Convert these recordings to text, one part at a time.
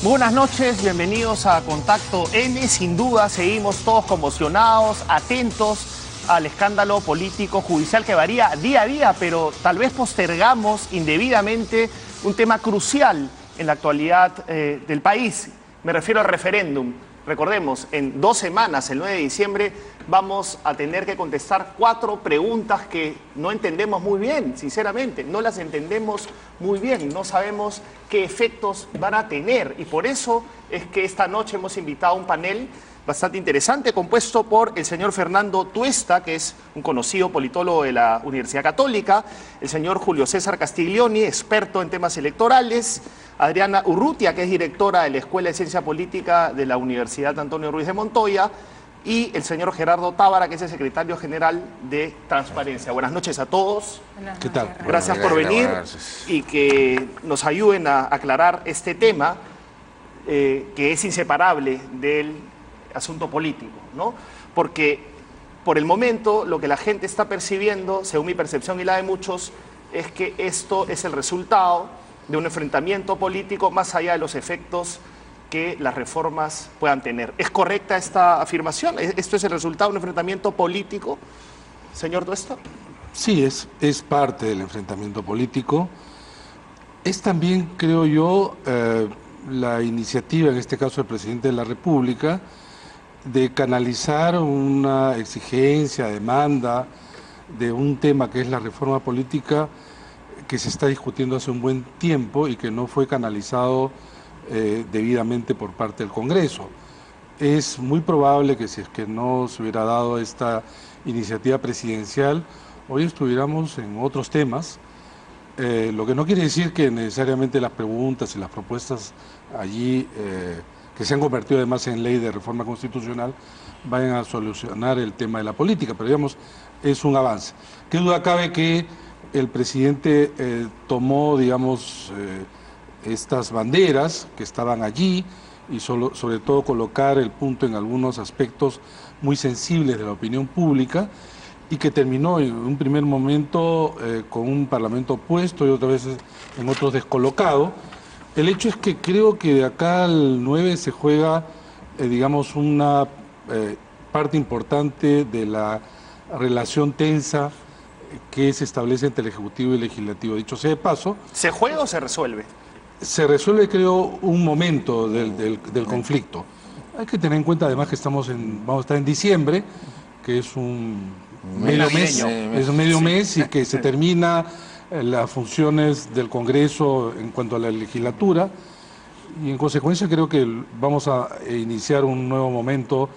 Muy buenas noches, bienvenidos a Contacto N. Sin duda seguimos todos conmocionados, atentos al escándalo político judicial que varía día a día, pero tal vez postergamos indebidamente un tema crucial en la actualidad del país. Me refiero al referéndum. Recordemos, en 2 semanas, el 9 de diciembre, vamos a tener que contestar 4 preguntas que no entendemos muy bien, sinceramente. No las entendemos muy bien, no sabemos qué efectos van a tener. Y por eso es que esta noche hemos invitado a un panel bastante interesante, compuesto por el señor Fernando Tuesta, que es un conocido politólogo de la Universidad Católica, el señor Julio César Castiglioni, experto en temas electorales, Adriana Urrutia, que es directora de la Escuela de Ciencia Política de la Universidad Antonio Ruiz de Montoya, y el señor Gerardo Tábara, que es el secretario general de Transparencia. Buenas noches a todos. ¿Qué tal? Gracias por venir y que nos ayuden a aclarar este tema que es inseparable del asunto político, ¿no? Porque por el momento lo que la gente está percibiendo, según mi percepción y la de muchos, es que esto es el resultado de un enfrentamiento político más allá de los efectos que las reformas puedan tener. ¿Es correcta esta afirmación? ¿Esto es el resultado de un enfrentamiento político, señor Tuesta? Sí, es parte del enfrentamiento político. Es también, creo yo, la iniciativa, en este caso del presidente de la República, de canalizar una exigencia, demanda de un tema que es la reforma política que se está discutiendo hace un buen tiempo y que no fue canalizado debidamente por parte del Congreso. Es muy probable que si es que no se hubiera dado esta iniciativa presidencial, hoy estuviéramos en otros temas, lo que no quiere decir que necesariamente las preguntas y las propuestas allí que se han convertido además en ley de reforma constitucional, vayan a solucionar el tema de la política, pero digamos, es un avance. ¿Qué duda cabe que el presidente tomó, digamos, estas banderas que estaban allí y sobre todo colocar el punto en algunos aspectos muy sensibles de la opinión pública y que terminó en un primer momento con un parlamento opuesto y otras veces en otros descolocado? El hecho es que creo que de acá al 9 se juega, digamos, una parte importante de la relación tensa que se establece entre el Ejecutivo y el Legislativo. Dicho sea de paso... ¿Se juega o se resuelve? Se resuelve, creo, un momento del conflicto. Hay que tener en cuenta además que vamos a estar en diciembre, que es un medio mes y que se termina las funciones del Congreso en cuanto a la legislatura, y en consecuencia creo que vamos a iniciar un nuevo momento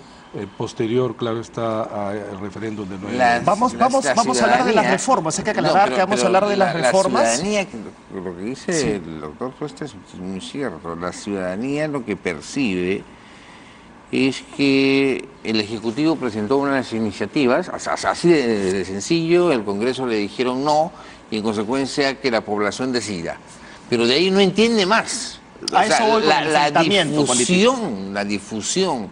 posterior, claro está, al referéndum de 9. Vamos a hablar de las reformas, hay que aclarar que vamos a hablar de las reformas. La ciudadanía, lo que dice el doctor Tuesta es muy cierto. La ciudadanía lo que percibe es que el Ejecutivo presentó unas iniciativas, así de sencillo, el Congreso le dijeron no, y en consecuencia que la población decida. Pero de ahí no entiende más. La difusión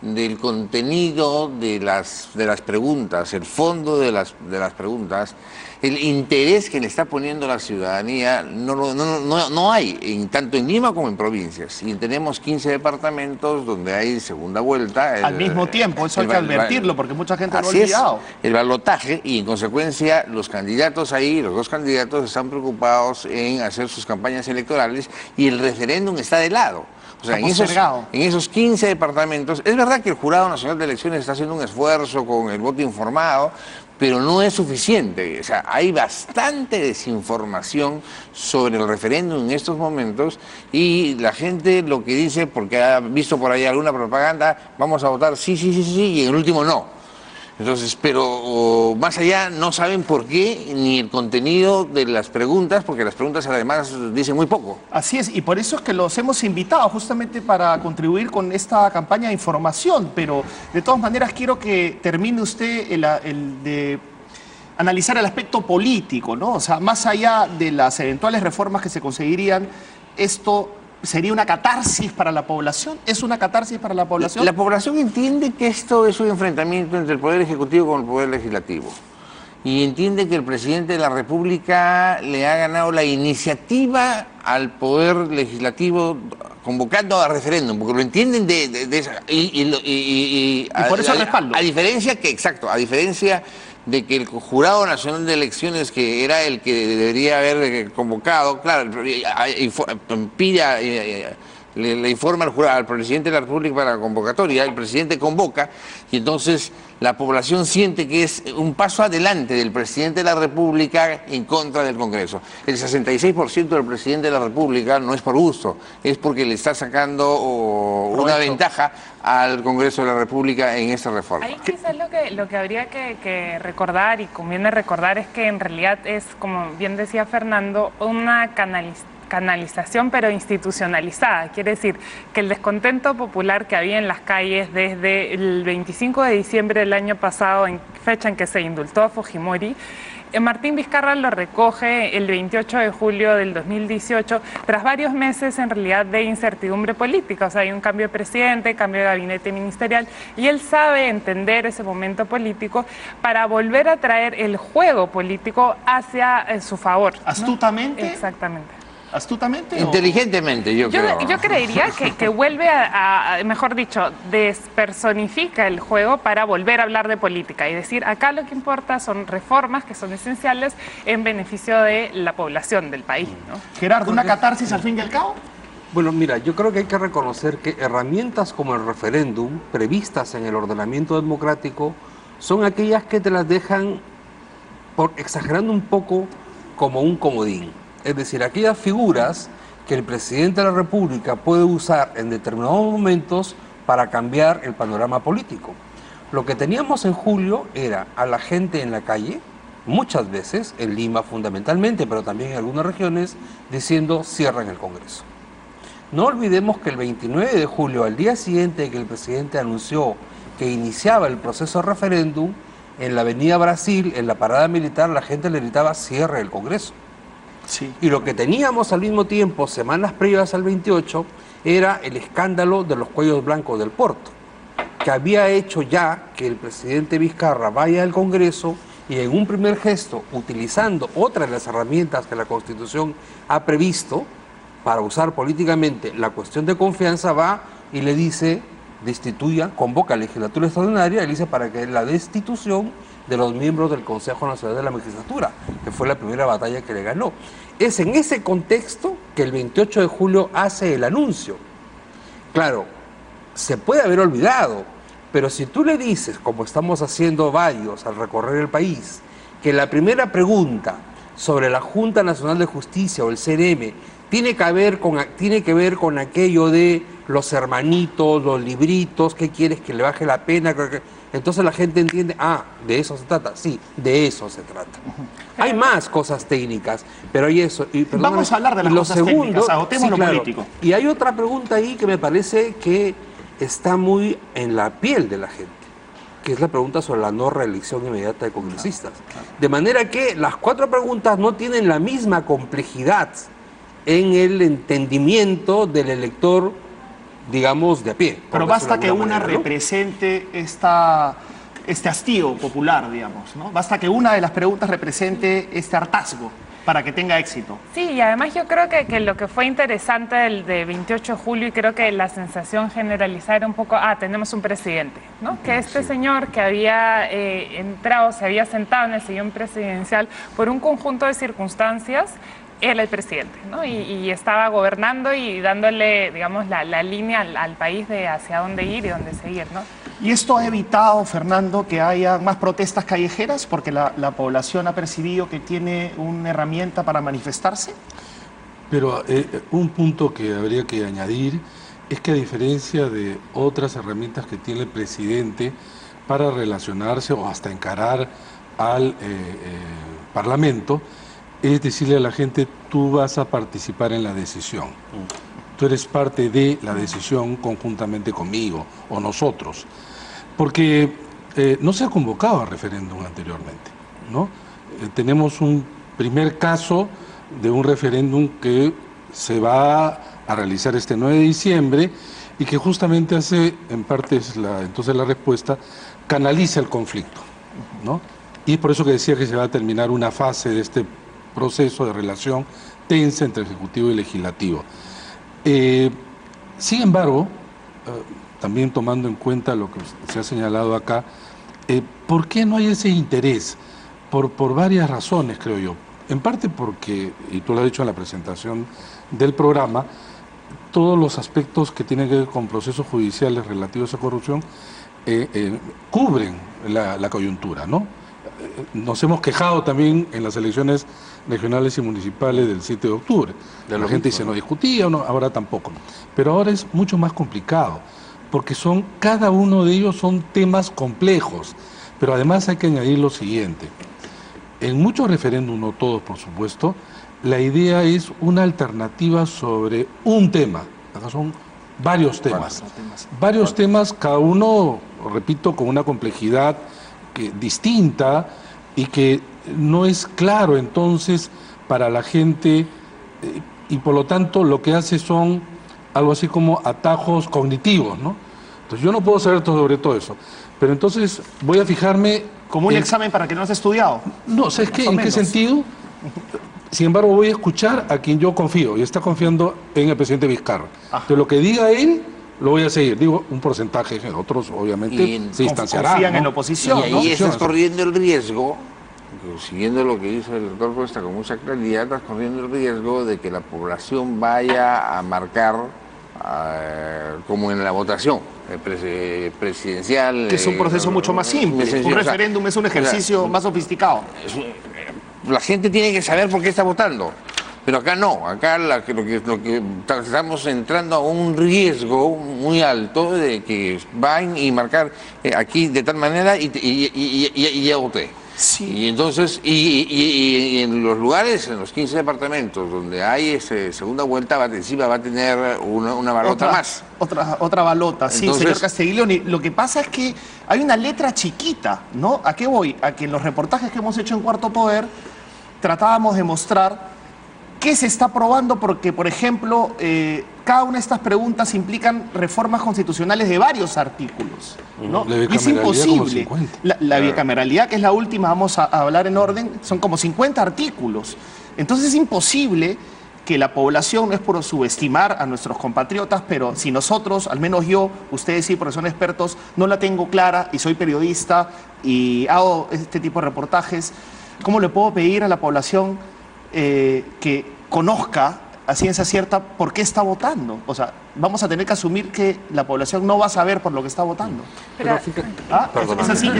del contenido de las preguntas, el fondo de las preguntas, el interés que le está poniendo la ciudadanía, no hay, tanto en Lima como en provincias. Y tenemos 15 departamentos donde hay segunda vuelta. Al mismo tiempo, eso hay que advertirlo, porque mucha gente lo ha olvidado. El balotaje, y en consecuencia los candidatos ahí, los 2 candidatos están preocupados en hacer sus campañas electorales y el referéndum está de lado. O sea, en esos 15 departamentos, es verdad que el Jurado Nacional de Elecciones está haciendo un esfuerzo con el voto informado, pero no es suficiente. O sea, hay bastante desinformación sobre el referéndum en estos momentos y la gente lo que dice, porque ha visto por ahí alguna propaganda, vamos a votar sí, y en el último no. Entonces, pero más allá no saben por qué ni el contenido de las preguntas, porque las preguntas además dicen muy poco. Así es, y por eso es que los hemos invitado justamente para contribuir con esta campaña de información, pero de todas maneras quiero que termine usted el de analizar el aspecto político, ¿no? O sea, más allá de las eventuales reformas que se conseguirían, esto ¿sería una catarsis para la población? ¿Es una catarsis para la población? La población entiende que esto es un enfrentamiento entre el Poder Ejecutivo con el Poder Legislativo. Y entiende que el presidente de la República le ha ganado la iniciativa al Poder Legislativo convocando a referéndum, porque lo entienden de esa... Y por eso respaldo. A diferencia de que el Jurado Nacional de Elecciones, que era el que debería haber convocado, claro, le informa al presidente de la República para la convocatoria, el presidente convoca y entonces la población siente que es un paso adelante del presidente de la República en contra del Congreso. El 66% del presidente de la República no es por gusto, es porque le está sacando una ventaja al Congreso de la República en esta reforma. Ahí quizás lo que habría que recordar y conviene recordar es que en realidad es, como bien decía Fernando, una canalización pero institucionalizada. Quiere decir que el descontento popular que había en las calles desde el 25 de diciembre del año pasado, en fecha en que se indultó a Fujimori, Martín Vizcarra lo recoge el 28 de julio del 2018, tras varios meses en realidad de incertidumbre política. O sea, hay un cambio de presidente, cambio de gabinete ministerial, y él sabe entender ese momento político para volver a traer el juego político hacia su favor, ¿no? ¿Astutamente? Exactamente. ¿Astutamente? Inteligentemente, yo creo. Yo creería que vuelve mejor dicho, despersonifica el juego para volver a hablar de política y decir, acá lo que importa son reformas que son esenciales en beneficio de la población del país, ¿no? Gerardo, ¿una catarsis al fin y al cabo? Bueno, mira, yo creo que hay que reconocer que herramientas como el referéndum, previstas en el ordenamiento democrático, son aquellas que te las dejan, exagerando un poco, como un comodín. Es decir, aquellas figuras que el presidente de la República puede usar en determinados momentos para cambiar el panorama político. Lo que teníamos en julio era a la gente en la calle, muchas veces, en Lima fundamentalmente, pero también en algunas regiones, diciendo cierren el Congreso. No olvidemos que el 29 de julio, al día siguiente de que el presidente anunció que iniciaba el proceso de referéndum, en la Avenida Brasil, en la parada militar, la gente le gritaba cierre el Congreso. Sí. Y lo que teníamos al mismo tiempo, semanas previas al 28, era el escándalo de los cuellos blancos del Porto, que había hecho ya que el presidente Vizcarra vaya al Congreso y en un primer gesto, utilizando otra de las herramientas que la Constitución ha previsto para usar políticamente la cuestión de confianza, va y le dice, destituya, convoca a la legislatura extraordinaria y le dice para que la destitución de los miembros del Consejo Nacional de la Magistratura, que fue la primera batalla que le ganó. Es en ese contexto que el 28 de julio hace el anuncio. Claro, se puede haber olvidado, pero si tú le dices, como estamos haciendo varios al recorrer el país, que la primera pregunta sobre la Junta Nacional de Justicia o el CNM tiene que ver con aquello de los hermanitos, los libritos, ¿qué quieres que le baje la pena? Entonces la gente entiende, ¿de eso se trata? Sí, de eso se trata. Hay más cosas técnicas, pero hay eso. Vamos a hablar de las cosas técnicas, agotemos lo político. Y hay otra pregunta ahí que me parece que está muy en la piel de la gente, que es la pregunta sobre la no reelección inmediata de congresistas. De manera que las cuatro preguntas no tienen la misma complejidad en el entendimiento del elector, digamos, de a pie. Pero basta que una represente este hastío popular, digamos, ¿no? Basta que una de las preguntas represente este hartazgo para que tenga éxito. Sí, y además yo creo que lo que fue interesante del de 28 de julio, y creo que la sensación generalizada era un poco, tenemos un presidente, ¿no? Que este señor que había entrado, se había sentado en el sillón presidencial por un conjunto de circunstancias, era el presidente, ¿no? Y estaba gobernando y dándole, digamos, la línea al país de hacia dónde ir y dónde seguir, ¿no? ¿Y esto ha evitado, Fernando, que haya más protestas callejeras? Porque la población ha percibido que tiene una herramienta para manifestarse. Pero un punto que habría que añadir es que a diferencia de otras herramientas que tiene el presidente para relacionarse o hasta encarar al Parlamento, es decirle a la gente, tú vas a participar en la decisión. Tú eres parte de la decisión conjuntamente conmigo o nosotros. Porque no se ha convocado a referéndum anteriormente, ¿no? Tenemos un primer caso de un referéndum que se va a realizar este 9 de diciembre y que justamente hace, en parte entonces la respuesta, canaliza el conflicto, ¿no? Y es por eso que decía que se va a terminar una fase de este proceso de relación tensa entre Ejecutivo y Legislativo. Sin embargo, también tomando en cuenta lo que se ha señalado acá, ¿por qué no hay ese interés? Por varias razones, creo yo. En parte porque, y tú lo has dicho en la presentación del programa, todos los aspectos que tienen que ver con procesos judiciales relativos a corrupción cubren la coyuntura, ¿no? Nos hemos quejado también en las elecciones regionales y municipales del 7 de octubre. La gente dice no discutía, no, ahora tampoco. Pero ahora es mucho más complicado, porque cada uno de ellos son temas complejos. Pero además hay que añadir lo siguiente. En muchos referéndums, no todos por supuesto, la idea es una alternativa sobre un tema. Acá son varios temas. Varios temas, cada uno, repito, con una complejidad distinta y que no es claro entonces para la gente y por lo tanto lo que hace son algo así como atajos cognitivos, ¿no? Entonces yo no puedo saber todo sobre todo eso, pero entonces voy a fijarme... Como un examen para que no has estudiado. No, ¿sabes qué? ¿En qué sentido? Sin embargo, voy a escuchar a quien yo confío, y está confiando en el presidente Vizcarra. Entonces, lo que diga él, lo voy a seguir. Digo, un porcentaje, otros obviamente se distanciarán. Confían, ¿no?, en la oposición, y ahí estás corriendo el riesgo, siguiendo lo que dice el doctor Cuesta con mucha claridad, estás corriendo el riesgo de que la población vaya a marcar como en la votación presidencial. Que es un proceso mucho más simple. Un referéndum es un ejercicio más sofisticado. La gente tiene que saber por qué está votando. Pero acá no, acá lo que estamos entrando a un riesgo muy alto de que van y marcar aquí de tal manera y ya voté. Sí. Y entonces, y en los lugares, en los 15 departamentos donde hay segunda vuelta, encima va a tener una balota más. Otra balota, sí, entonces, señor Castiglioni. Lo que pasa es que hay una letra chiquita, ¿no? ¿A qué voy? A que en los reportajes que hemos hecho en Cuarto Poder tratábamos de mostrar qué se está aprobando porque, por ejemplo, cada una de estas preguntas implican reformas constitucionales de varios artículos, ¿no? Y es imposible. La bicameralidad, que es la última, vamos a hablar en orden, son como 50 artículos. Entonces es imposible que la población, no es por subestimar a nuestros compatriotas, pero si nosotros, al menos yo, ustedes sí, porque son expertos, no la tengo clara y soy periodista y hago este tipo de reportajes, ¿cómo le puedo pedir a la población que conozca a ciencia cierta por qué está votando? O sea, vamos a tener que asumir que la población no va a saber por lo que está votando. Pero es así.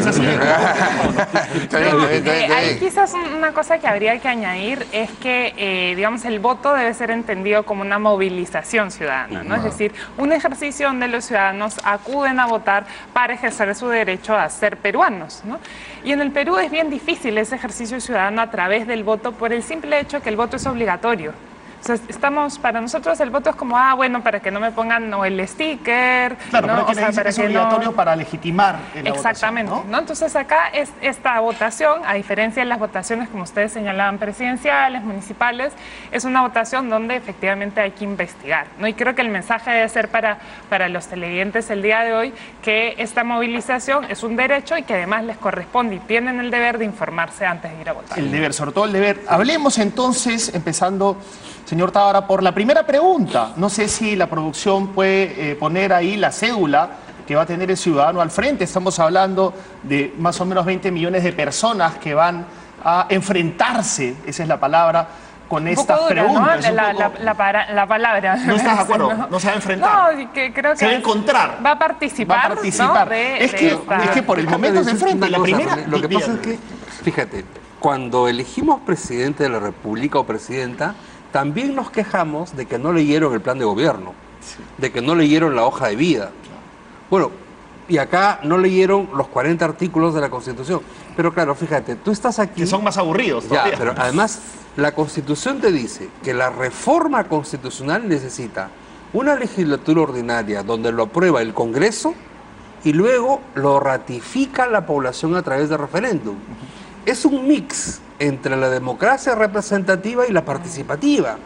Hay quizás una cosa que habría que añadir es que, digamos, el voto debe ser entendido como una movilización ciudadana, ¿no? Es decir, un ejercicio donde los ciudadanos acuden a votar para ejercer su derecho a ser peruanos, ¿no? Y en el Perú es bien difícil ese ejercicio ciudadano a través del voto por el simple hecho que el voto es obligatorio. O sea, para nosotros el voto es como, bueno, para que no me pongan el sticker. Claro, ¿no? es obligatorio para legitimar la exactamente, votación, ¿no? Entonces acá esta votación, a diferencia de las votaciones, como ustedes señalaban, presidenciales, municipales, es una votación donde efectivamente hay que investigar, ¿no? Y creo que el mensaje debe ser para los televidentes el día de hoy que esta movilización es un derecho y que además les corresponde y tienen el deber de informarse antes de ir a votar. El deber, sobre todo el deber. Hablemos entonces, empezando, señor Tábara, por la primera pregunta. No sé si la producción puede poner ahí la cédula que va a tener el ciudadano al frente. Estamos hablando de más o menos 20 millones de personas que van a enfrentarse, esa es la palabra, con estas preguntas. ¿No? La palabra. ¿No estás de acuerdo? No se va a enfrentar. No, creo que se va a encontrar. Va a participar. ¿No? Es que por el momento se enfrenta. La primera. Lo que pasa es que, fíjate, cuando elegimos presidente de la República o presidenta, también nos quejamos de que no leyeron el plan de gobierno, de que no leyeron la hoja de vida. Bueno, y acá no leyeron los 40 artículos de la Constitución. Pero claro, fíjate, tú estás aquí... Que son más aburridos ya, todavía. pero además, la Constitución te dice que la reforma constitucional necesita una legislatura ordinaria donde lo aprueba el Congreso y luego lo ratifica la población a través de referéndum. Es un mix entre la democracia representativa y la participativa.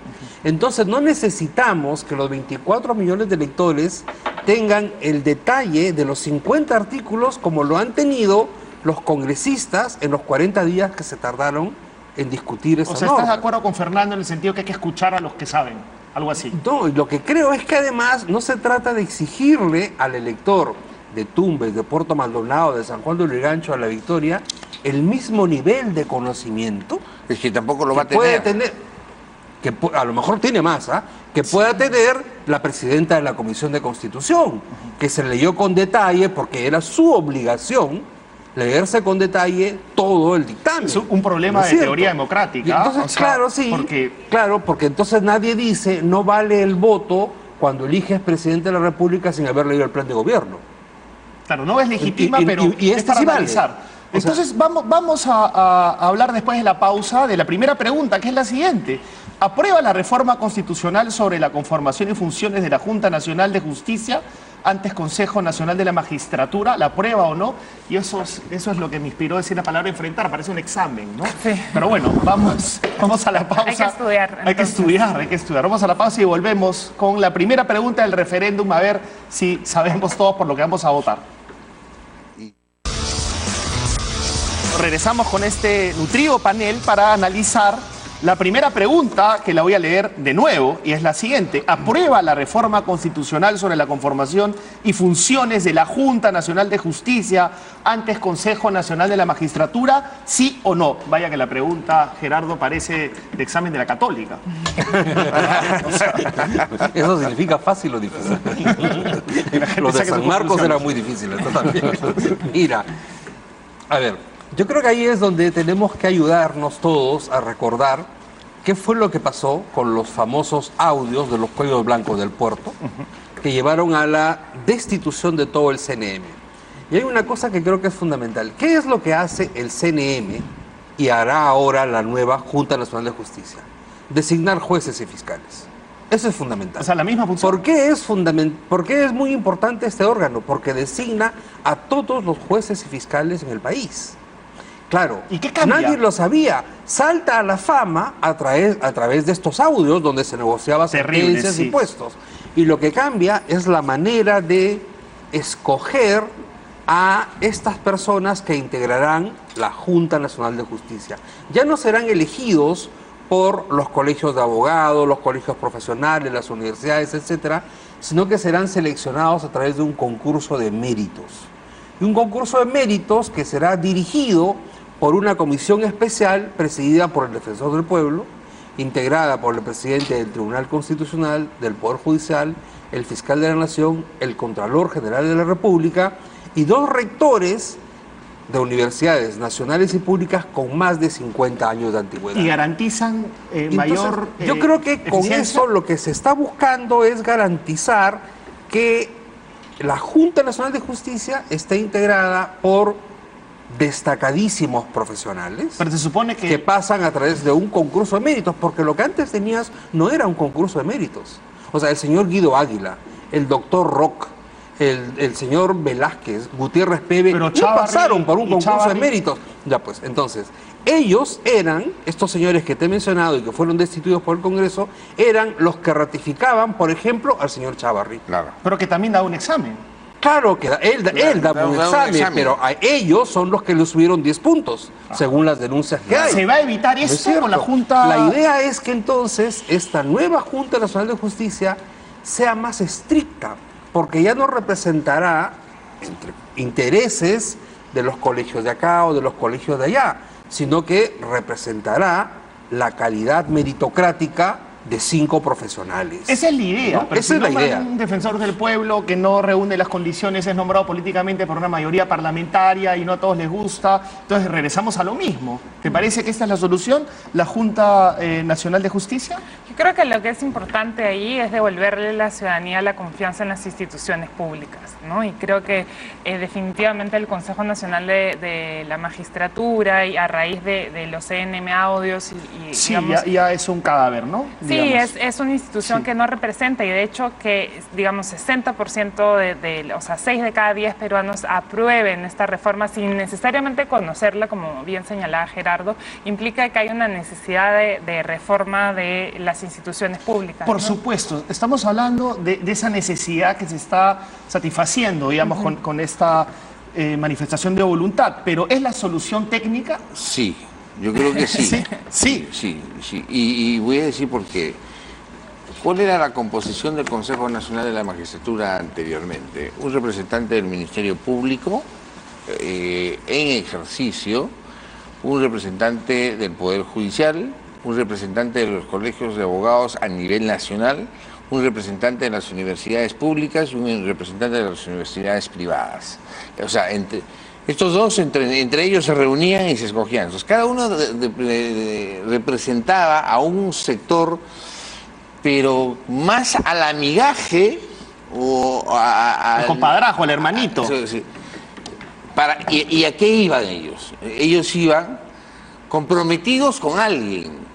Entonces no necesitamos que los 24 millones de electores tengan el detalle de los 50 artículos como lo han tenido los congresistas en los 40 días que se tardaron en discutir esa norma. O sea, ¿estás de acuerdo con Fernando en el sentido que hay que escuchar a los que saben? algo así. No, y lo que creo es que además no se trata de exigirle al elector de Tumbes, de Puerto Maldonado, de San Juan de Lurigancho, a La Victoria, el mismo nivel de conocimiento. Es que tampoco lo va a puede tener. Que a lo mejor tiene más, que pueda tener la presidenta de la Comisión de Constitución, que se leyó con detalle porque era su obligación leerse con detalle todo el dictamen. Es un problema de teoría democrática. Y entonces, o sea, claro, sí, porque entonces nadie dice no vale el voto cuando eliges presidente de la República sin haber leído el plan de gobierno. Claro, no es legítima, pero es para sí analizar. Vale. Entonces vamos a hablar después de la pausa de la primera pregunta, que es la siguiente. ¿Aprueba la reforma constitucional sobre la conformación y funciones de la Junta Nacional de Justicia, antes Consejo Nacional de la Magistratura? ¿La aprueba o no? Y eso es lo que me inspiró a decir la palabra enfrentar, parece un examen, ¿no? Sí. Pero bueno, vamos a la pausa. Hay que estudiar. Hay que estudiar. Vamos a la pausa y volvemos con la primera pregunta del referéndum, a ver si sabemos todos por lo que vamos a votar. Regresamos con este nutrido panel para analizar la primera pregunta, que la voy a leer de nuevo, y es la siguiente. ¿Aprueba la reforma constitucional sobre la conformación y funciones de la Junta Nacional de Justicia, antes Consejo Nacional de la Magistratura? ¿Sí o no? Vaya que la pregunta, Gerardo, parece de examen de la Católica. Eso significa fácil o difícil. Los de San Marcos eran muy difíciles, esto también. Mira, a ver, yo creo que ahí es donde tenemos que ayudarnos todos a recordar qué fue lo que pasó con los famosos audios de los cuellos blancos del puerto, que llevaron a la destitución de todo el CNM. Y hay una cosa que creo que es fundamental. ¿Qué es lo que hace el CNM y hará ahora la nueva Junta Nacional de Justicia? Designar jueces y fiscales. Eso es fundamental. O sea, la misma función. ¿Por qué es muy importante este órgano? Porque designa a todos los jueces y fiscales en el país. Claro, ¿y qué cambia? Nadie lo sabía. Salta a la fama a través de estos audios donde se negociaba sentencias y puestos. Y lo que cambia es la manera de escoger a estas personas que integrarán la Junta Nacional de Justicia. Ya no serán elegidos por los colegios de abogados, los colegios profesionales, las universidades, etcétera, sino que serán seleccionados a través de un concurso de méritos. Y un concurso de méritos que será dirigido por una comisión especial presidida por el Defensor del Pueblo, integrada por el presidente del Tribunal Constitucional, del Poder Judicial, el Fiscal de la Nación, el Contralor General de la República y 2 rectores de universidades nacionales y públicas con más de 50 años de antigüedad. ¿Y garantizan mayor yo creo que con eso lo que se está buscando es garantizar que la Junta Nacional de Justicia esté integrada por destacadísimos profesionales. Pero se supone que pasan a través de un concurso de méritos, porque lo que antes tenías no era un concurso de méritos. O sea, el señor Guido Águila, el doctor Rock, el señor Velázquez, Gutiérrez Pebe, no pasaron por un concurso de méritos. Ya pues, entonces, ellos eran, estos señores que te he mencionado y que fueron destituidos por el Congreso, eran los que ratificaban, por ejemplo, al señor Chávarri. Claro. Pero que también da un examen. Claro, que él da un examen, pero a ellos son los que le subieron 10 puntos, según las denuncias que hay. ¿Se va a evitar esto con la Junta? La idea es que entonces esta nueva Junta Nacional de Justicia sea más estricta, porque ya no representará intereses de los colegios de acá o de los colegios de allá, sino que representará la calidad meritocrática de 5 profesionales. Esa es la idea. Pero esa es la idea. Un defensor del pueblo que no reúne las condiciones es nombrado políticamente por una mayoría parlamentaria y no a todos les gusta. Entonces regresamos a lo mismo. ¿Te parece que esta es la solución? ¿La Junta Nacional de Justicia? Yo creo que lo que es importante ahí es devolverle a la ciudadanía la confianza en las instituciones públicas, ¿no? Y creo que definitivamente el Consejo Nacional de la Magistratura, y a raíz de los CNM audios y sí, digamos, ya es un cadáver, ¿no? Sí, es una institución que no representa, y de hecho que, digamos, 60% o sea, 6 de cada 10 peruanos aprueben esta reforma sin necesariamente conocerla, como bien señalaba Gerardo, implica que hay una necesidad de reforma de las instituciones públicas. Por supuesto, estamos hablando de esa necesidad que se está satisfaciendo, digamos, con esta manifestación de voluntad, pero ¿es la solución técnica? Sí. Yo creo que sí. Sí. Sí. Y voy a decir por qué. ¿Cuál era la composición del Consejo Nacional de la Magistratura anteriormente? Un representante del Ministerio Público en ejercicio, un representante del Poder Judicial, un representante de los colegios de abogados a nivel nacional, un representante de las universidades públicas y un representante de las universidades privadas. O sea, estos dos, entre ellos se reunían y se escogían. Entonces, cada uno representaba a un sector, pero más al amigaje o al compadrajo, al hermanito. Sí. ¿Y a qué iban ellos? Ellos iban comprometidos con alguien.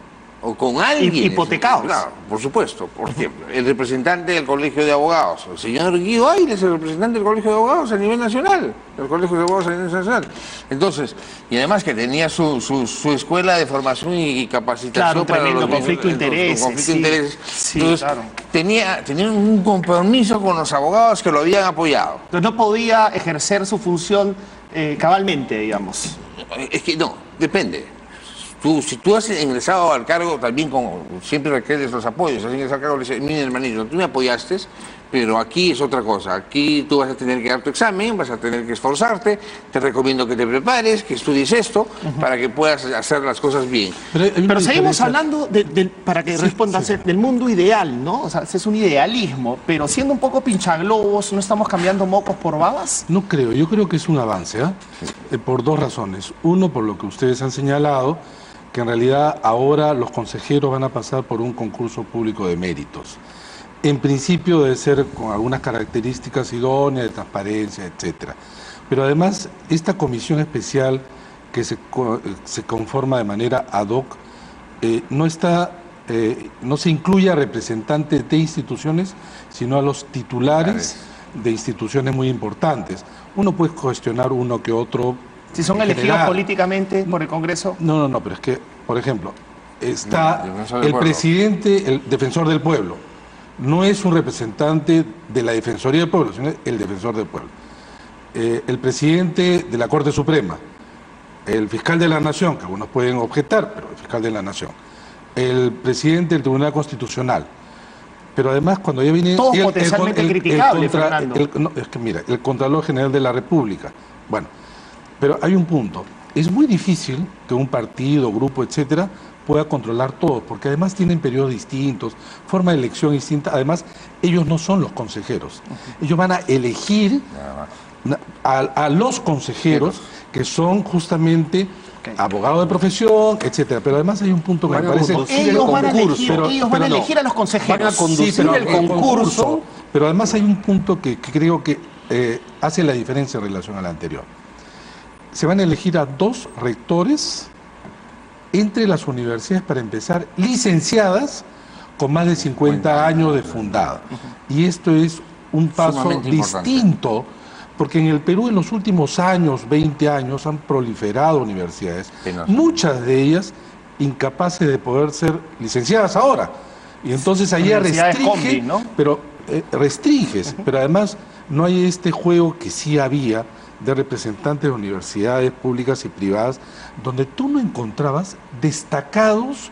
O con alguien. Hipotecados. Claro, por supuesto. Por ejemplo, el representante del Colegio de Abogados, el señor Guido Aires, el representante del Colegio de Abogados a nivel nacional. El Colegio de Abogados a nivel nacional. Entonces, y además que tenía su escuela de formación y capacitación, claro, para los conflicto de intereses. Sí, entonces, claro. Tenían un compromiso con los abogados que lo habían apoyado. Entonces no podía ejercer su función cabalmente, digamos. Es que no, depende. Si tú has ingresado al cargo, también siempre requieres los apoyos. Has ingresado al cargo, le dices, mire hermanito, tú me apoyaste, pero aquí es otra cosa. Aquí tú vas a tener que dar tu examen, vas a tener que esforzarte, te recomiendo que te prepares, que estudies esto, para que puedas hacer las cosas bien. Pero seguimos hablando, para que respondas, del mundo ideal, ¿no? O sea, es un idealismo, pero siendo un poco pinchaglobos, ¿no estamos cambiando mocos por babas? No creo, yo creo que es un avance, por dos razones. Uno, por lo que ustedes han señalado, que en realidad ahora los consejeros van a pasar por un concurso público de méritos. En principio debe ser con algunas características idóneas, de transparencia, etcétera. Pero además, esta comisión especial que se conforma de manera ad hoc, no se incluye a representantes de instituciones, sino a los titulares de instituciones muy importantes. Uno puede cuestionar uno que otro. Si son elegidos políticamente por el Congreso. No, pero es que, por ejemplo, está el presidente, el defensor del pueblo. No es un representante de la Defensoría del Pueblo, sino el defensor del pueblo. El presidente de la Corte Suprema, el fiscal de la Nación, que algunos pueden objetar, pero el fiscal de la Nación, el presidente del Tribunal Constitucional. Pero además, cuando ya viene... Todo potencialmente criticable, Fernando. Es que mira, el Contralor General de la República. Bueno, pero hay un punto. Es muy difícil que un partido, grupo, etcétera, pueda controlar todo, porque además tienen periodos distintos, forma de elección distinta. Además, ellos no son los consejeros. Ellos van a elegir a los consejeros, que son justamente abogados de profesión, etcétera. Pero además hay un punto que me parece... Ellos van a elegir a los consejeros. Van a conducir el concurso. Pero además hay un punto que creo que hace la diferencia en relación al anterior. Se van a elegir a 2 rectores entre las universidades, para empezar, licenciadas con más de 50 años de fundada. Y esto es un paso distinto, porque en el Perú en los últimos años, 20 años, han proliferado universidades, muchas de ellas incapaces de poder ser licenciadas ahora. Y entonces allá restringe, ¿no? Pero restringes, pero además no hay este juego que sí había de representantes de universidades públicas y privadas, donde tú no encontrabas destacados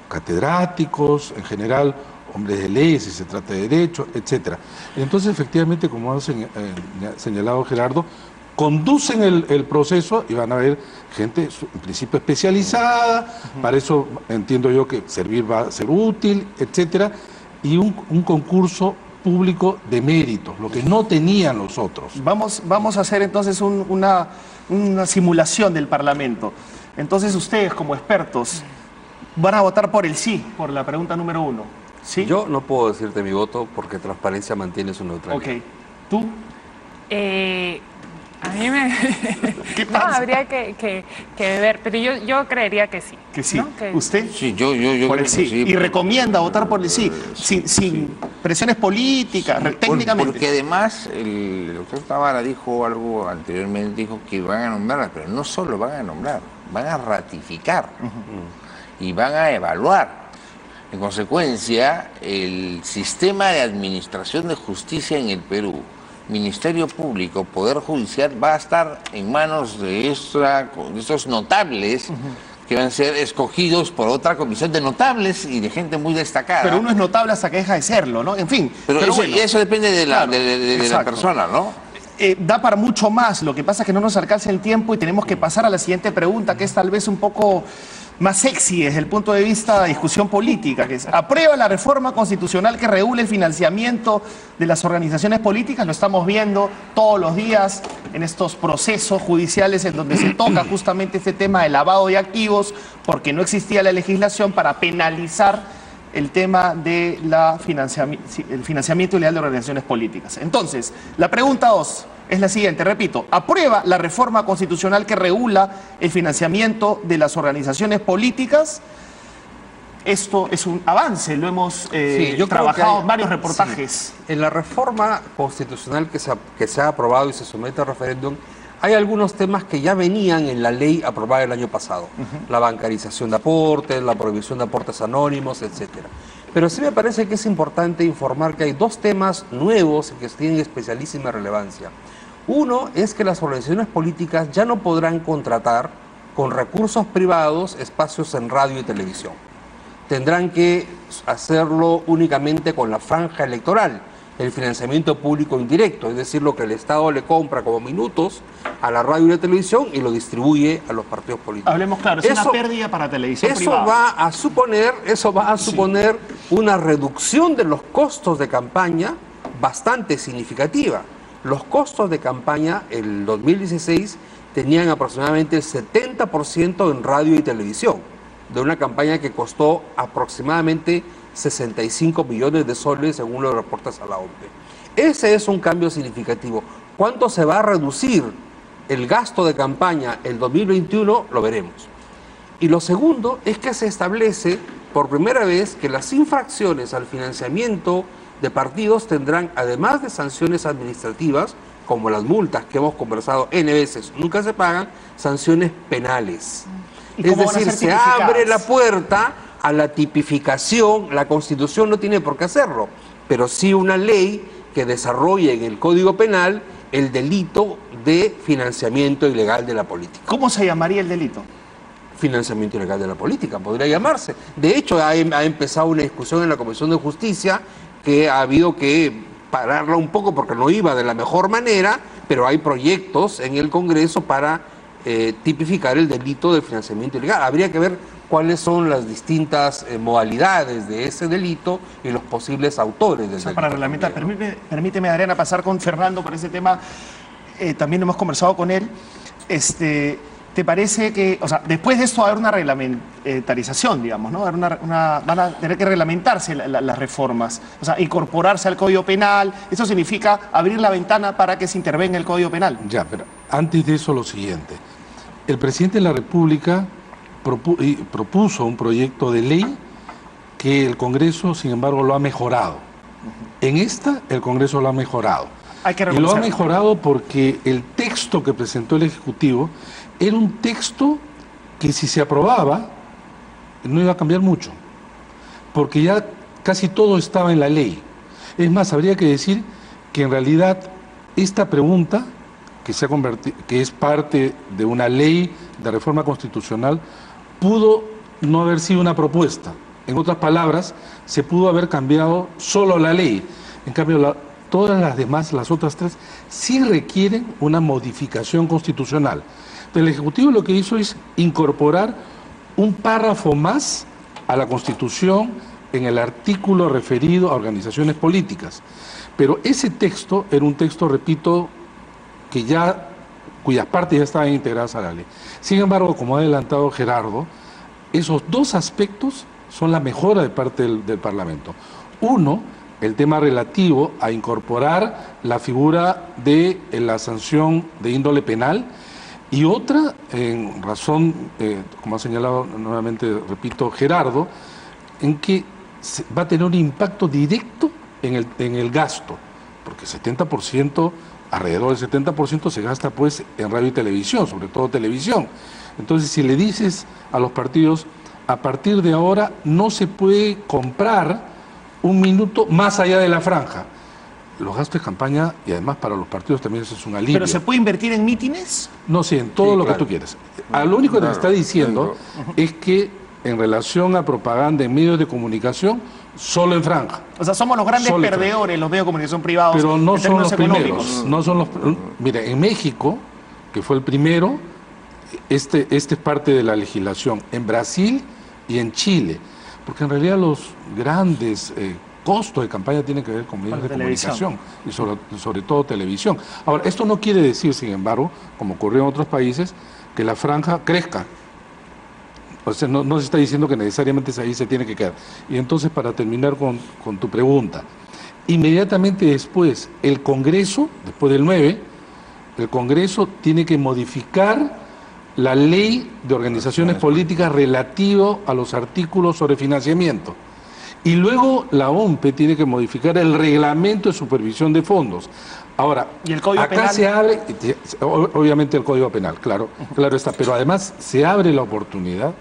catedráticos, en general hombres de leyes, si se trata de derecho, etcétera. Entonces, efectivamente, como ha señalado Gerardo, conducen el proceso y van a haber gente, en principio, especializada, para eso entiendo yo que servir va a ser útil, etcétera, y un concurso público de méritos, lo que no tenían los otros. Vamos a hacer entonces una simulación del Parlamento. Entonces ustedes, como expertos, van a votar por el sí, por la pregunta número 1. ¿Sí? Yo no puedo decirte mi voto porque transparencia mantiene su neutralidad. Ok. ¿Tú? A mí me... No, habría que ver, pero yo creería que sí. ¿Que sí? ¿No? ¿Usted? Sí, yo por el sí. Y recomienda votar por el sí, sin presiones políticas, técnicamente. Porque además el doctor Tábara dijo algo anteriormente, dijo que van a nombrar, pero no solo van a nombrar, van a ratificar y van a evaluar. En consecuencia, el sistema de administración de justicia en el Perú, Ministerio Público, Poder Judicial, va a estar en manos de estos notables que van a ser escogidos por otra comisión de notables y de gente muy destacada. Pero uno es notable hasta que deja de serlo, ¿no? En fin. Pero eso, bueno, eso depende de la, claro, de la persona, ¿no? Da para mucho más, lo que pasa es que no nos alcanza el tiempo y tenemos que pasar a la siguiente pregunta, que es tal vez un poco más sexy desde el punto de vista de discusión política, que es: ¿aprueba la reforma constitucional que regule el financiamiento de las organizaciones políticas? Lo estamos viendo todos los días en estos procesos judiciales en donde se toca justamente este tema del lavado de activos, porque no existía la legislación para penalizar el tema de el financiamiento ilegal de organizaciones políticas. Entonces, la pregunta 2 es la siguiente, repito: ¿aprueba la reforma constitucional que regula el financiamiento de las organizaciones políticas? Esto es un avance, lo hemos trabajado en varios reportajes. Sí. En la reforma constitucional que se ha aprobado y se somete a referéndum, hay algunos temas que ya venían en la ley aprobada el año pasado. La bancarización de aportes, la prohibición de aportes anónimos, etcétera. Pero sí me parece que es importante informar que hay dos temas nuevos que tienen especialísima relevancia. Uno es que las organizaciones políticas ya no podrán contratar con recursos privados espacios en radio y televisión. Tendrán que hacerlo únicamente con la franja electoral, el financiamiento público indirecto, es decir, lo que el Estado le compra como minutos a la radio y la televisión y lo distribuye a los partidos políticos. Hablemos claro, es una pérdida para televisión privada. Eso va a suponer una reducción de los costos de campaña bastante significativa. Los costos de campaña en 2016 tenían aproximadamente el 70% en radio y televisión, de una campaña que costó aproximadamente 65 millones de soles según los reportes a la OMP. Ese es un cambio significativo. ¿Cuánto se va a reducir el gasto de campaña en 2021? Lo veremos. Y lo segundo es que se establece por primera vez que las infracciones al financiamiento de partidos tendrán, además de sanciones administrativas, como las multas que hemos conversado N veces, nunca se pagan, sanciones penales. Es decir, se abre la puerta a la tipificación. La Constitución no tiene por qué hacerlo, pero sí una ley que desarrolle en el Código Penal el delito de financiamiento ilegal de la política. ¿Cómo se llamaría el delito? Financiamiento ilegal de la política, podría llamarse. De hecho, ha empezado una discusión en la Comisión de Justicia que ha habido que pararla un poco porque no iba de la mejor manera, pero hay proyectos en el Congreso para tipificar el delito de financiamiento ilegal. Habría que ver cuáles son las distintas modalidades de ese delito y los posibles autores del delito. Para reglamentar, permíteme, Adriana, pasar con Fernando por ese tema. También hemos conversado con él. ¿Te parece que, o sea, después de esto va a haber una reglamentarización, digamos, ¿no? Van a tener que reglamentarse las reformas, o sea, incorporarse al Código Penal? Eso significa abrir la ventana para que se intervenga el Código Penal. Ya, pero antes de eso lo siguiente. El presidente de la República propuso un proyecto de ley que el Congreso, sin embargo, lo ha mejorado. En esta, el Congreso lo ha mejorado. Hay que y lo ha mejorado porque el texto que presentó el Ejecutivo era un texto que, si se aprobaba, no iba a cambiar mucho, porque ya casi todo estaba en la ley. Es más, habría que decir que en realidad esta pregunta, que es parte de una ley de reforma constitucional, pudo no haber sido una propuesta. En otras palabras, se pudo haber cambiado solo la ley. En cambio, todas las demás, las otras tres, sí requieren una modificación constitucional. El Ejecutivo lo que hizo es incorporar un párrafo más a la Constitución en el artículo referido a organizaciones políticas. Pero ese texto era un texto, repito, cuyas partes ya estaban integradas a la ley. Sin embargo, como ha adelantado Gerardo, esos dos aspectos son la mejora de parte del Parlamento. Uno, el tema relativo a incorporar la figura de la sanción de índole penal, y otra, en razón, como ha señalado nuevamente, repito, Gerardo, en que va a tener un impacto directo en el gasto, porque 70%, alrededor del 70% se gasta pues en radio y televisión, sobre todo televisión. Entonces, si le dices a los partidos, a partir de ahora no se puede comprar un minuto más allá de la franja, los gastos de campaña, y además para los partidos también eso es un alivio. ¿Pero se puede invertir en mítines? No, sí, en todo lo que tú quieras. Lo único que te está diciendo es que en relación a propaganda en medios de comunicación, solo en franja. O sea, somos los grandes perdedores, los medios de comunicación privados. Pero no son los primeros. No son los. Mira, en México, que fue el primero, este es parte de la legislación. En Brasil y en Chile. Porque en realidad los grandes costos de campaña tienen que ver con medios de comunicación y sobre todo televisión. Ahora, esto no quiere decir, sin embargo, como ocurrió en otros países, que la franja crezca. O sea, no se está diciendo que necesariamente ahí se tiene que quedar. Y entonces, para terminar con tu pregunta, inmediatamente después, el Congreso, después del 9, el Congreso tiene que modificar la ley de organizaciones políticas relativo a los artículos sobre financiamiento. Y luego la OMPE tiene que modificar el reglamento de supervisión de fondos. Ahora, ¿y el Código acá Penal? se abre, obviamente el Código Penal, claro está, pero además se abre la oportunidad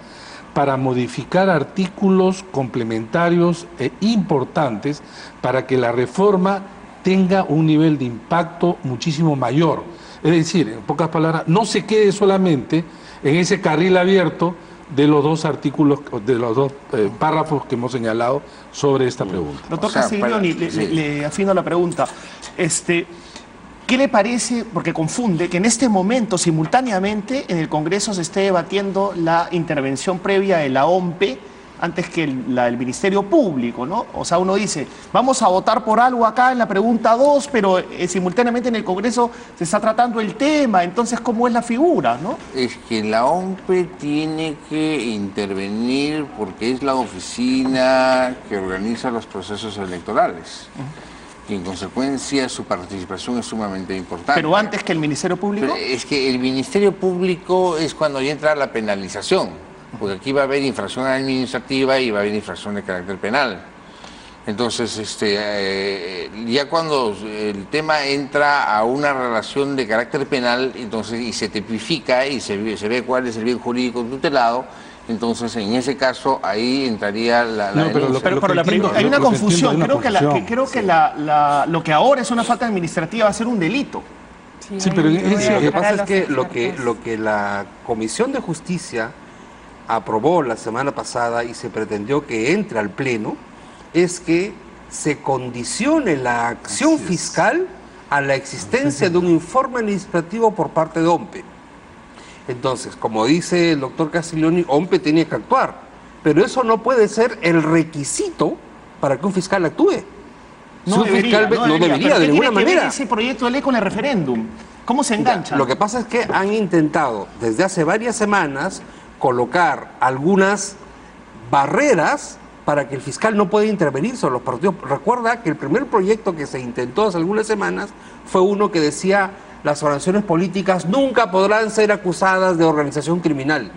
para modificar artículos complementarios e importantes para que la reforma tenga un nivel de impacto muchísimo mayor. Es decir, en pocas palabras, no se quede solamente en ese carril abierto de los dos artículos, de los dos párrafos que hemos señalado sobre esta pregunta. Doctor Castiglioni, le afino la pregunta. ¿Qué le parece, porque confunde, que en este momento simultáneamente en el Congreso se esté debatiendo la intervención previa de la OMPE antes que la del Ministerio Público, ¿no? O sea, uno dice, vamos a votar por algo acá en la pregunta 2, pero simultáneamente en el Congreso se está tratando el tema, entonces, ¿cómo es la figura, no? Es que la OMPE tiene que intervenir porque es la oficina que organiza los procesos electorales. Y en consecuencia su participación es sumamente importante. ¿Pero antes que el Ministerio Público? Pero es que el Ministerio Público es cuando ya entra la penalización, porque aquí va a haber infracción administrativa y va a haber infracción de carácter penal. Entonces, ya cuando el tema entra a una relación de carácter penal, entonces y se tipifica y se ve cuál es el bien jurídico tutelado, entonces en ese caso ahí entraría la denuncia. Pero hay una confusión. Creo que lo que ahora es una falta administrativa va a ser un delito. Sí, pero lo que pasa es que lo que la Comisión de Justicia aprobó la semana pasada y se pretendió que entre al Pleno es que se condicione la acción fiscal a la existencia de un informe administrativo por parte de OMPE. Entonces, como dice el doctor Castiglioni, OMPE tiene que actuar, pero eso no puede ser el requisito para que un fiscal actúe. No debería de ninguna manera. Ese proyecto de ley con el referéndum, ¿cómo se engancha? Lo que pasa es que han intentado desde hace varias semanas colocar algunas barreras para que el fiscal no pueda intervenir sobre los partidos. Recuerda que el primer proyecto que se intentó hace algunas semanas fue uno que decía: las organizaciones políticas nunca podrán ser acusadas de organización criminal.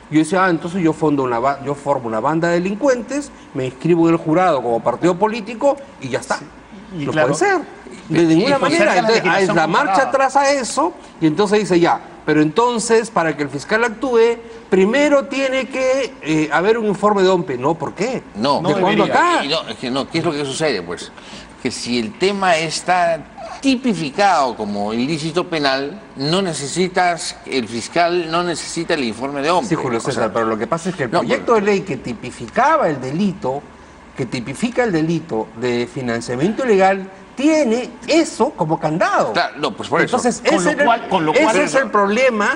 Yo decía, entonces yo formo una banda de delincuentes, me inscribo en el jurado como partido político y ya está. Sí. No puede ser. De ninguna manera. Entonces, la marcha atrás a eso y entonces dice ya, pero entonces para que el fiscal actúe, primero tiene que haber un informe de OMPE. No, ¿por qué? No, ¿de cuándo acá? ¿Qué es lo que sucede? Pues que si el tema está tipificado como ilícito penal, el fiscal no necesita el informe de OMPE. Sí, Julio César, pero lo que pasa es que el proyecto de ley que tipifica el delito de financiamiento ilegal, tiene eso como candado. Claro, pues por eso. Entonces, ese es el problema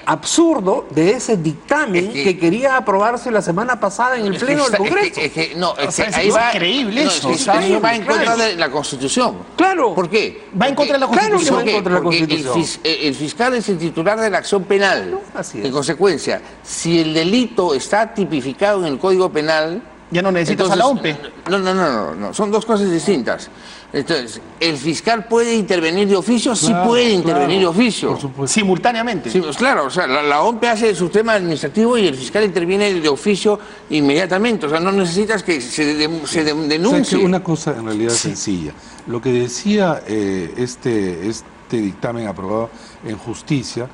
absurdo de ese dictamen que quería aprobarse la semana pasada en el Pleno del Congreso. Es increíble eso. Ahí va en contra de la Constitución. Claro. ¿Por qué? Va en contra de la Constitución. Claro que va en contra de la Constitución. El fiscal es el titular de la acción penal. Claro, así es. En consecuencia, si el delito está tipificado en el Código Penal, ya no necesitas a la OMPE. No, son dos cosas distintas. Entonces, ¿el fiscal puede intervenir de oficio? Sí, puede intervenir de oficio. Simultáneamente. Sí, pues claro, o sea, la OMPE hace su tema administrativo y el fiscal interviene de oficio inmediatamente. O sea, no necesitas que se denuncie. O sea, que una cosa en realidad sencilla. Lo que decía este dictamen aprobado en justicia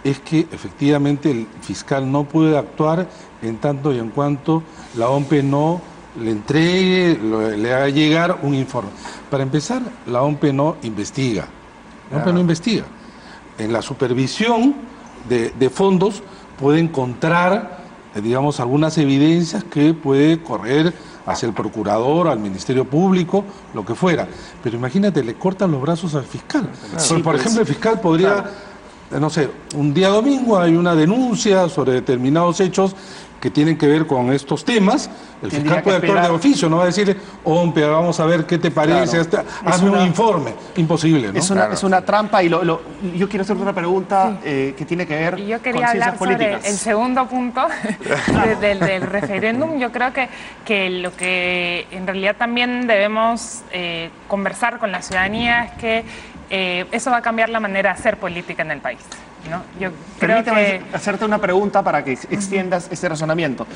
es que efectivamente el fiscal no puede actuar en tanto y en cuanto la OMPE no le entregue, le haga llegar un informe. Para empezar, la OMPE no investiga. La OMPE no investiga. En la supervisión de fondos puede encontrar, digamos, algunas evidencias que puede correr hacia el procurador, al Ministerio Público, lo que fuera. Pero imagínate, le cortan los brazos al fiscal. Sí, por ejemplo, el fiscal podría, no sé, un día domingo hay una denuncia sobre determinados hechos que tienen que ver con estos temas. El fiscal puede actuar de oficio, no va a decirle, OMPE, vamos a ver qué te parece, hazme un informe. Imposible, ¿no? Es una trampa y yo quiero hacer otra pregunta que tiene que ver yo quería con hablar ciencias políticas. sobre el segundo punto del referéndum. Yo creo que lo que en realidad también debemos conversar con la ciudadanía es que eso va a cambiar la manera de hacer política en el país, ¿no? Yo creo Permítame hacerte una pregunta para que extiendas este razonamiento.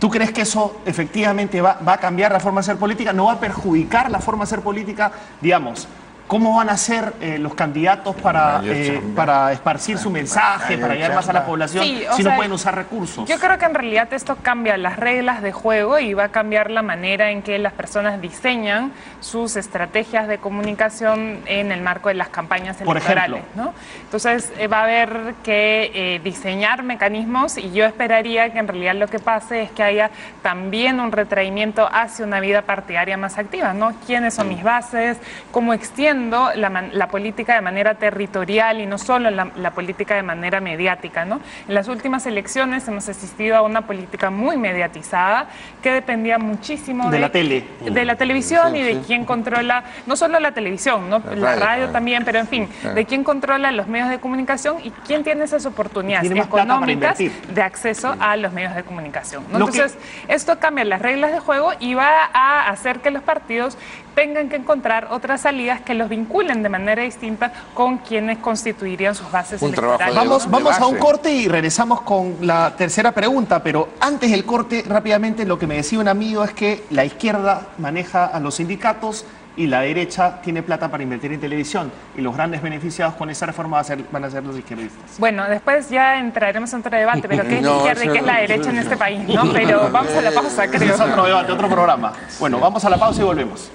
¿Tú crees que eso efectivamente va a cambiar la forma de hacer política? ¿No va a perjudicar la forma de hacer política? Digamos, ¿cómo van a ser los candidatos para esparcir su mensaje, para llegar más a la población, si no pueden usar recursos? Yo creo que en realidad esto cambia las reglas de juego y va a cambiar la manera en que las personas diseñan sus estrategias de comunicación en el marco de las campañas electorales, ¿no? Entonces va a haber que diseñar mecanismos y yo esperaría que en realidad lo que pase es que haya también un retraimiento hacia una vida partidaria más activa, ¿no? ¿Quiénes son mis bases? ¿Cómo extiendo la política de manera territorial y no solo la política de manera mediática, ¿no? En las últimas elecciones hemos asistido a una política muy mediatizada que dependía muchísimo de la tele, de la televisión y de quién controla, no solo la televisión, ¿no? La radio también, pero en fin, de quién controla los medios de comunicación y quién tiene esas oportunidades económicas de acceso a los medios de comunicación, ¿no? Entonces, esto cambia las reglas de juego y va a hacer que los partidos tengan que encontrar otras salidas que los vinculen de manera distinta con quienes constituirían sus bases electorales. Vamos a un corte y regresamos con la tercera pregunta, pero antes del corte, rápidamente, lo que me decía un amigo es que la izquierda maneja a los sindicatos y la derecha tiene plata para invertir en televisión y los grandes beneficiados con esa reforma van a ser los izquierdistas. Bueno, después ya entraremos en otro debate, pero ¿qué es la izquierda y qué es la derecha en este país? ¿No? Pero vamos a la pausa, creo. Es otro debate, otro programa. Bueno, vamos a la pausa y volvemos.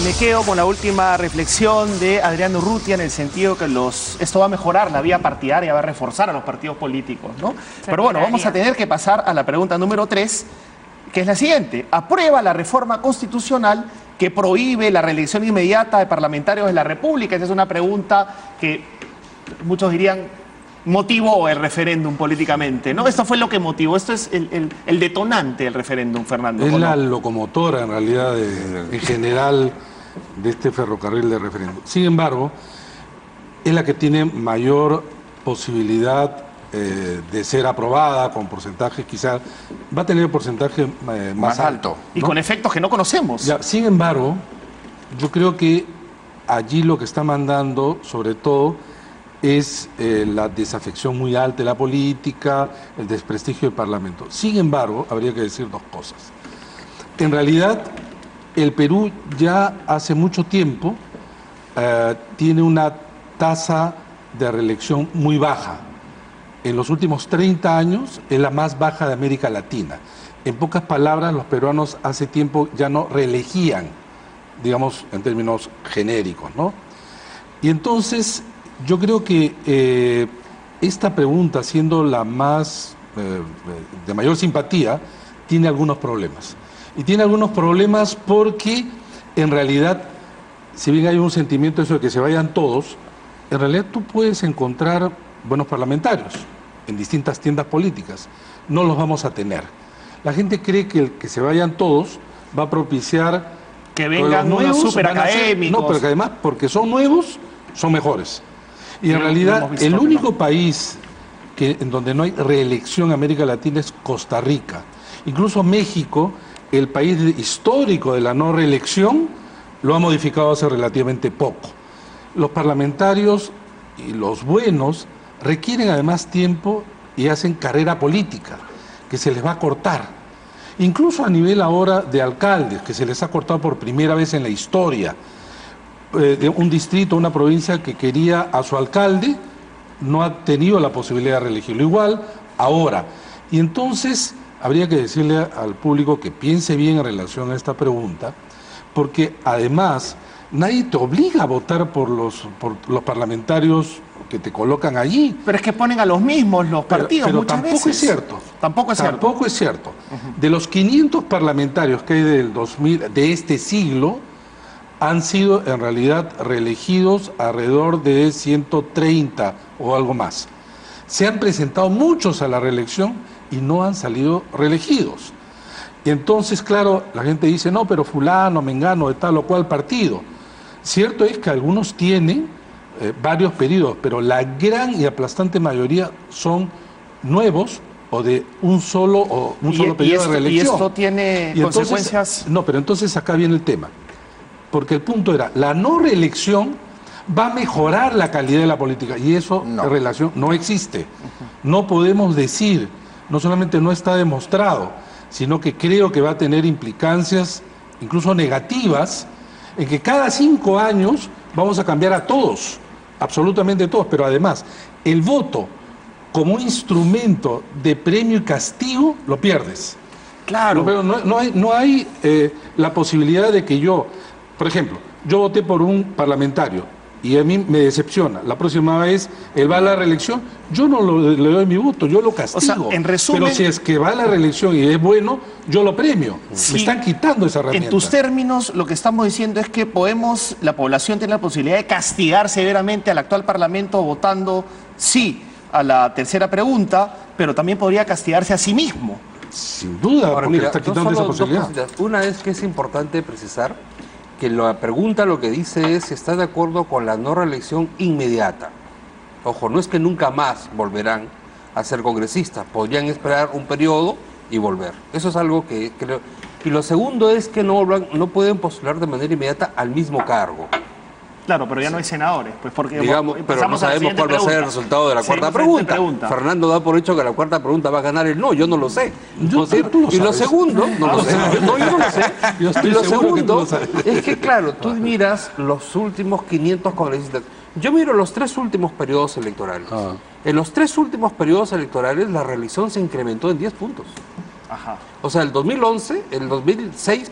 Me quedo con la última reflexión de Adrián Urrutia en el sentido que esto va a mejorar la vía partidaria, va a reforzar a los partidos políticos, ¿no? Pero bueno, vamos a tener que pasar a la pregunta número 3, que es la siguiente. ¿Aprueba la reforma constitucional que prohíbe la reelección inmediata de parlamentarios de la República? Esa es una pregunta que muchos dirían motivó el referéndum políticamente, ¿no? Esto fue lo que motivó, esto es el detonante del referéndum, Fernando. Es la locomotora, en realidad, en general, de este ferrocarril de referéndum. Sin embargo, es la que tiene mayor posibilidad de ser aprobada con porcentajes, quizás va a tener porcentaje más alto, ¿no? Y con efectos que no conocemos. Ya, sin embargo, yo creo que allí lo que está mandando, sobre todo, es la desafección muy alta de la política, el desprestigio del Parlamento. Sin embargo, habría que decir dos cosas. En realidad, el Perú ya hace mucho tiempo tiene una tasa de reelección muy baja. En los últimos 30 años es la más baja de América Latina. En pocas palabras, los peruanos hace tiempo ya no reelegían, digamos, en términos genéricos, ¿no? Y entonces, yo creo que esta pregunta, siendo la más de mayor simpatía, tiene algunos problemas. Y tiene algunos problemas porque, en realidad, si bien hay un sentimiento eso de que se vayan todos, en realidad tú puedes encontrar buenos parlamentarios en distintas tiendas políticas. No los vamos a tener. La gente cree que el que se vayan todos va a propiciar que vengan unos superacadémicos. No, pero que además, porque son nuevos, son mejores. Y en realidad, el único país en donde no hay reelección en América Latina es Costa Rica. Incluso México, el país histórico de la no reelección, lo ha modificado hace relativamente poco. Los parlamentarios y los buenos requieren además tiempo y hacen carrera política, que se les va a cortar. Incluso a nivel ahora de alcaldes, que se les ha cortado por primera vez en la historia. De un distrito, una provincia que quería a su alcalde, no ha tenido la posibilidad de reelegirlo. Igual ahora. Y entonces habría que decirle al público que piense bien en relación a esta pregunta, porque además nadie te obliga a votar por los parlamentarios que te colocan allí. Pero es que ponen a los mismos los partidos pero muchas tampoco veces. es cierto. Tampoco es cierto. Tampoco es cierto. De los 500 parlamentarios que hay del 2000, de este siglo, han sido en realidad reelegidos alrededor de 130 o algo más. Se han presentado muchos a la reelección y no han salido reelegidos. Y entonces, claro, la gente dice, no, pero fulano, mengano, de tal o cual partido. Cierto es que algunos tienen varios periodos, pero la gran y aplastante mayoría son nuevos o de un solo periodo de reelección. ¿Y esto tiene consecuencias? No, pero entonces acá viene el tema. Porque el punto era, la no reelección va a mejorar la calidad de la política y eso en relación no existe. No podemos decir, no solamente no está demostrado, sino que creo que va a tener implicancias incluso negativas en que cada 5 años vamos a cambiar a todos, absolutamente todos, pero además el voto como un instrumento de premio y castigo lo pierdes. Claro. Pero no hay la posibilidad de que yo, por ejemplo, yo voté por un parlamentario y a mí me decepciona. La próxima vez él va a la reelección, yo no le doy mi voto, yo lo castigo. O sea, en resumen, pero si es que va a la reelección y es bueno, yo lo premio. Sí, me están quitando esa herramienta. En tus términos, lo que estamos diciendo es que la población tiene la posibilidad de castigar severamente al actual Parlamento votando sí a la tercera pregunta, pero también podría castigarse a sí mismo. Sin duda, ahora, porque mira, está quitando esa posibilidad. Una es que es importante precisar que la pregunta lo que dice es si está de acuerdo con la no reelección inmediata. Ojo, no es que nunca más volverán a ser congresistas, podrían esperar un periodo y volver. Eso es algo que creo. Y lo segundo es que no pueden postular de manera inmediata al mismo cargo. Claro, pero ya no hay senadores, pues porque digamos, pero no sabemos cuál va a ser el resultado de la cuarta pregunta. Fernando da por hecho que la cuarta pregunta va a ganar el no, yo no lo sé. Y lo segundo, no lo sé. No, yo no lo sé. Y lo segundo es que, claro, tú miras los últimos 500 congresistas. Yo miro los 3 últimos periodos electorales. En los 3 últimos periodos electorales la reelección se incrementó en 10 puntos. Ajá. O sea, el 2006,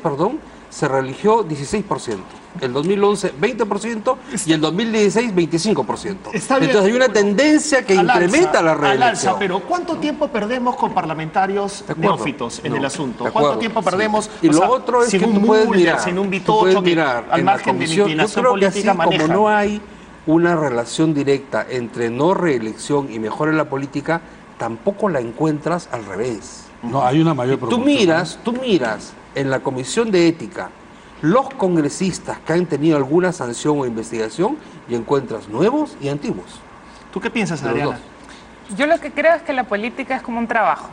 se reeligió 16%, el 2011 20% y el 2016 25%. Entonces hay una tendencia que incrementa la reelección. Pero ¿cuánto tiempo perdemos con parlamentarios neófitos en el asunto? ¿Cuánto tiempo perdemos? Y lo otro es que tú puedes mirar, sin un bitocho que al margen de mi inclinación política maneja. Como no hay una relación directa entre no reelección y mejora en la política, tampoco la encuentras al revés. No, hay una mayor proporción. Tú miras en la Comisión de Ética los congresistas que han tenido alguna sanción o investigación y encuentras nuevos y antiguos. ¿Tú qué piensas, Adriana? Yo lo que creo es que la política es como un trabajo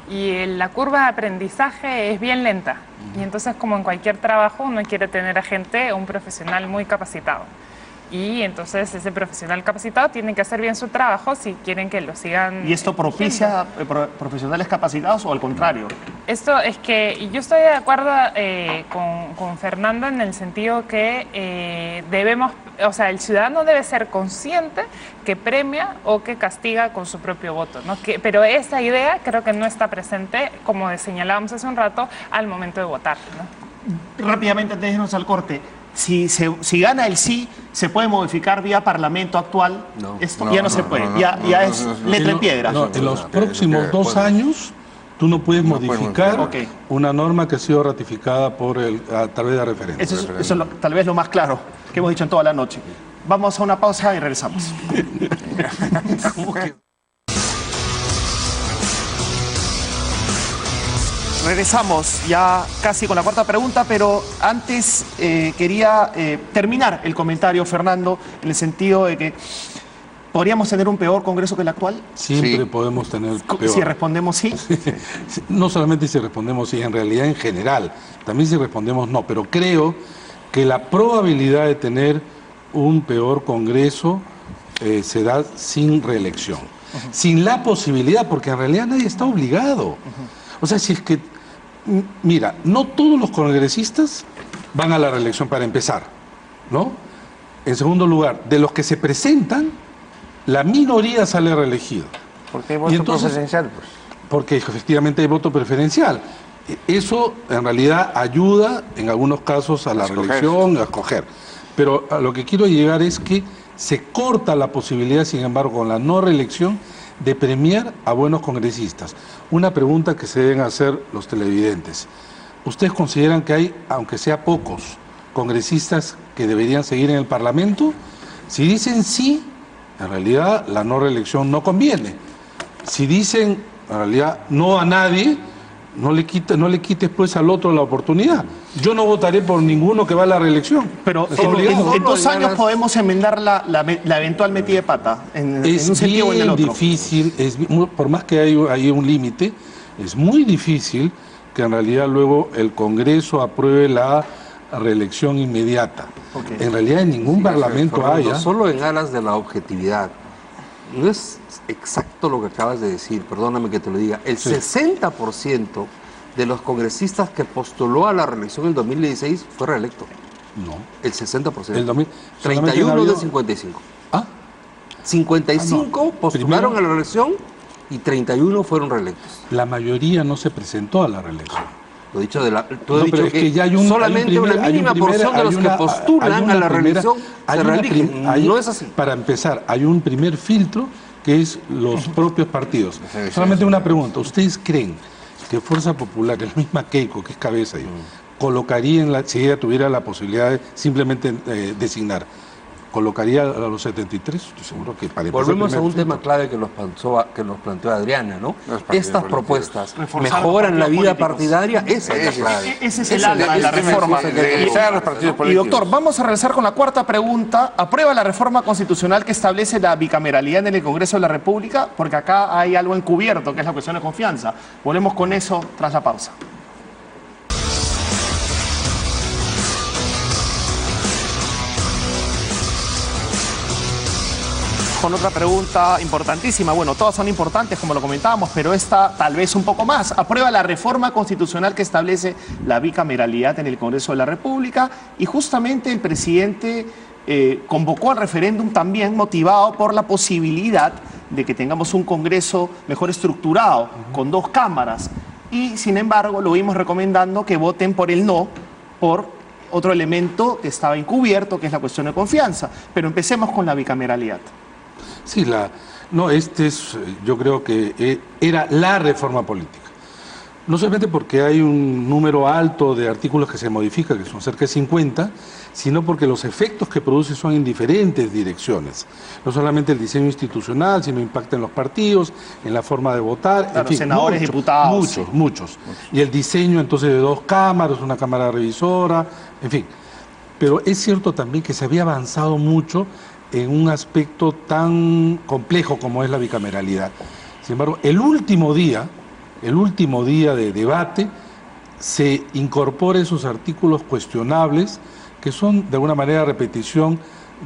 y la curva de aprendizaje es bien lenta. Y entonces, como en cualquier trabajo, uno quiere tener a gente, un profesional muy capacitado. Y entonces ese profesional capacitado tiene que hacer bien su trabajo si quieren que lo sigan. ¿Y esto propicia profesionales capacitados o al contrario? Esto es que yo estoy de acuerdo con Fernando en el sentido que debemos, o sea, el ciudadano debe ser consciente que premia o que castiga con su propio voto, ¿no? Pero esa idea creo que no está presente, como señalábamos hace un rato, al momento de votar, ¿no? Rápidamente, antes de irnos al corte. Si gana el sí, ¿se puede modificar vía Parlamento actual? No. Esto ya no se puede, ya es letra en piedra. En los próximos 2 años, tú no puedes modificar una norma que ha sido ratificada a través de referéndum. Eso es tal vez lo más claro que hemos dicho en toda la noche. Vamos a una pausa y regresamos. Regresamos ya casi con la cuarta pregunta, pero antes quería terminar el comentario, Fernando, en el sentido de que ¿podríamos tener un peor Congreso que el actual? Siempre podemos tener peor. Si respondemos sí. No solamente si respondemos sí, en realidad en general, también si respondemos no, pero creo que la probabilidad de tener un peor Congreso se da sin reelección, sin la posibilidad, porque en realidad nadie está obligado. O sea, si es que, mira, no todos los congresistas van a la reelección para empezar, ¿no? En segundo lugar, de los que se presentan, la minoría sale reelegido. Porque hay voto preferencial, pues. Porque efectivamente hay voto preferencial. Eso en realidad ayuda en algunos casos a la reelección, a escoger. Pero a lo que quiero llegar es que se corta la posibilidad, sin embargo, con la no reelección, de premiar a buenos congresistas. Una pregunta que se deben hacer los televidentes. ¿Ustedes consideran que hay, aunque sea pocos, congresistas que deberían seguir en el Parlamento? Si dicen sí, en realidad la no reelección no conviene. Si dicen en realidad no a nadie, no le quites pues al otro la oportunidad. Yo no votaré por ninguno que va a la reelección. Pero en 2 años podemos enmendar la eventual metida de pata en un sentido o en el otro. Es difícil, por más que hay un límite, es muy difícil que en realidad luego el Congreso apruebe la reelección inmediata. Okay. En realidad en ningún parlamento haya... Solo en aras de la objetividad. No es exacto lo que acabas de decir, perdóname que te lo diga. El 60% de los congresistas que postuló a la reelección en el 2016 fue reelecto. No. El 60%. El 31 de 55. ¿Ah? 55 postularon a la reelección y 31 fueron reelectos. La mayoría no se presentó a la reelección. Lo dicho de la, tú has dicho que ya solamente una mínima porción de los que postulan a la reelección se reeligen. No es así. Para empezar, hay un primer filtro que es los propios partidos. Solamente una pregunta. ¿Ustedes creen que Fuerza Popular, la misma Keiko, que es cabeza, colocaría, si ella tuviera la posibilidad de simplemente designar, colocaría a los 73? Estoy seguro que para volvemos a un tema clave que nos planteó Adriana, ¿no? Estas propuestas mejoran la vida partidaria, esa es la clave. Ese es el alma de la reforma. Y doctor, vamos a regresar con la cuarta pregunta. ¿Aprueba la reforma constitucional que establece la bicameralidad en el Congreso de la República? Porque acá hay algo encubierto, que es la cuestión de confianza. Volvemos con eso tras la pausa. Con otra pregunta importantísima. Bueno, todas son importantes, como lo comentábamos, pero esta tal vez un poco más. ¿Aprueba la reforma constitucional que establece la bicameralidad en el Congreso de la República? Y justamente el presidente convocó al referéndum también motivado por la posibilidad de que tengamos un Congreso mejor estructurado, con 2 cámaras. Y, sin embargo, lo vimos recomendando que voten por el no, por otro elemento que estaba encubierto, que es la cuestión de confianza. Pero empecemos con la bicameralidad. Sí, yo creo que era la reforma política. No solamente porque hay un número alto de artículos que se modifican, que son cerca de 50, sino porque los efectos que produce son en diferentes direcciones. No solamente el diseño institucional, sino impacta en los partidos, en la forma de votar. Claro, en fin, senadores, diputados. Muchos. Y el diseño entonces de 2 cámaras, una cámara revisora, en fin. Pero es cierto también que se había avanzado mucho en un aspecto tan complejo como es la bicameralidad. Sin embargo, el último día de debate, se incorpora esos artículos cuestionables que son de alguna manera repetición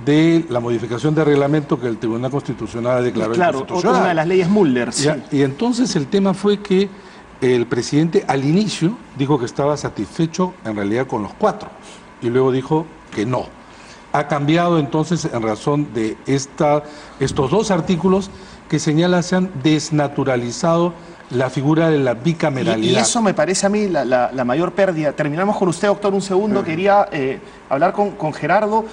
de la modificación de reglamento que el Tribunal Constitucional declaró inconstitucional. Claro, una de las leyes Müller. Sí. Y entonces el tema fue que el presidente al inicio dijo que estaba satisfecho en realidad con los 4 y luego dijo que no. Ha cambiado entonces en razón de estos 2 artículos que señalan se han desnaturalizado la figura de la bicameralidad. Y eso me parece a mí la mayor pérdida. Terminamos con usted, doctor, un segundo. Quería hablar con Gerardo.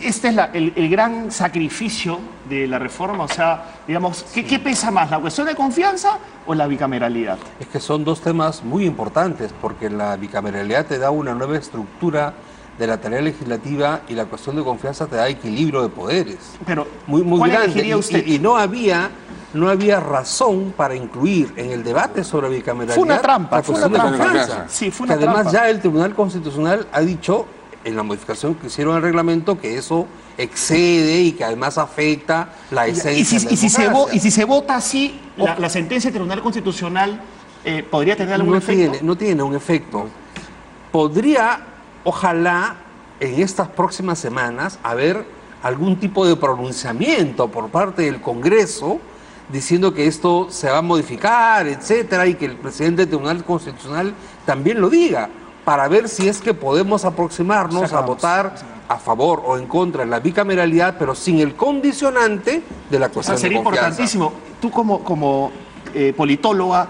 Este es el gran sacrificio de la reforma. O sea, digamos, ¿qué pesa más, la cuestión de confianza o la bicameralidad? Es que son 2 temas muy importantes, porque la bicameralidad te da una nueva estructura de la tarea legislativa y la cuestión de confianza te da equilibrio de poderes. Pero, muy ¿cuál grande. elegiría usted? Y no había razón para incluir en el debate sobre bicameralidad. Fue una trampa, la cuestión de confianza. Sí, fue una que además trampa. Ya el Tribunal Constitucional ha dicho en la modificación que hicieron al reglamento que eso excede y que además afecta la esencia de la democracia. Y si se vota así, la sentencia del Tribunal Constitucional podría tener algún efecto. No tiene un efecto. Podría, ojalá, en estas próximas semanas haber algún tipo de pronunciamiento por parte del Congreso diciendo que esto se va a modificar, etcétera, y que el presidente del Tribunal Constitucional también lo diga. para ver si es que podemos aproximarnos a votar a favor o en contra de la bicameralidad, pero sin el condicionante de la cuestión sería de confianza. importantísimo. Tú como politóloga,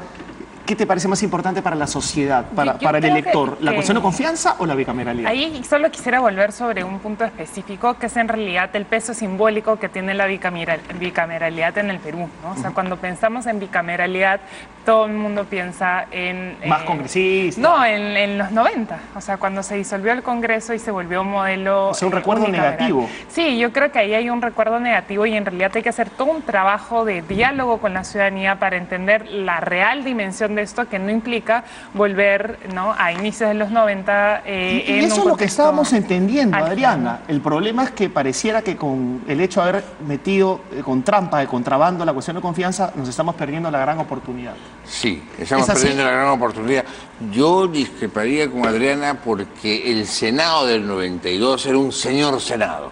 ¿qué te parece más importante para la sociedad, para el elector? ¿La cuestión de confianza o la bicameralidad? Ahí solo quisiera volver sobre un punto específico, que es en realidad el peso simbólico que tiene la bicameralidad en el Perú, ¿no? O sea, cuando pensamos en bicameralidad, todo el mundo piensa en... Más congresistas. No, en los 90, o sea, cuando se disolvió el Congreso y se volvió un modelo... O sea, un recuerdo negativo. Sí, yo creo que ahí hay un recuerdo negativo y en realidad hay que hacer todo un trabajo de diálogo con la ciudadanía para entender la real dimensión de esto, que no implica volver, ¿no?, a inicios de los 90. Y eso es lo que estábamos entendiendo, Adriana. El problema es que pareciera que con el hecho de haber metido con trampa de contrabando la cuestión de confianza, nos estamos perdiendo la gran oportunidad. Sí, estamos perdiendo la gran oportunidad. Yo discreparía con Adriana porque el Senado del 92 era un señor Senado.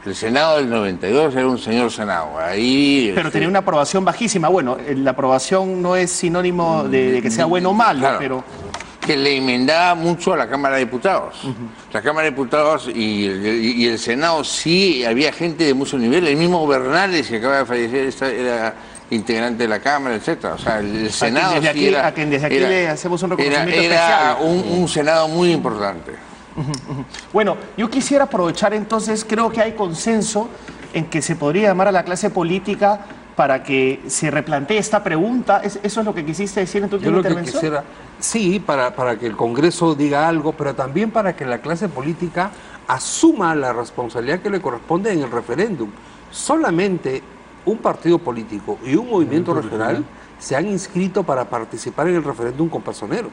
El Senado del 92 era un señor Senado. Ahí, pero tenía una aprobación bajísima. Bueno, la aprobación no es sinónimo de que sea bueno o malo, claro, pero... que le enmendaba mucho a la Cámara de Diputados. La Cámara de Diputados y el Senado sí había gente de mucho nivel. El mismo Bernales, que acaba de fallecer, era integrante de la Cámara, etcétera. O sea, el Senado desde aquí, a quien desde aquí le hacemos un reconocimiento especial. Era un Senado muy importante. Bueno, yo quisiera aprovechar entonces, creo que hay consenso en que se podría llamar a la clase política para que se replantee esta pregunta. ¿Eso es lo que quisiste decir en tu última intervención? Que quisiera, sí, para que el Congreso diga algo, pero también para que la clase política asuma la responsabilidad que le corresponde en el referéndum. Solamente un partido político y un movimiento regional se han inscrito para participar en el referéndum con personeros.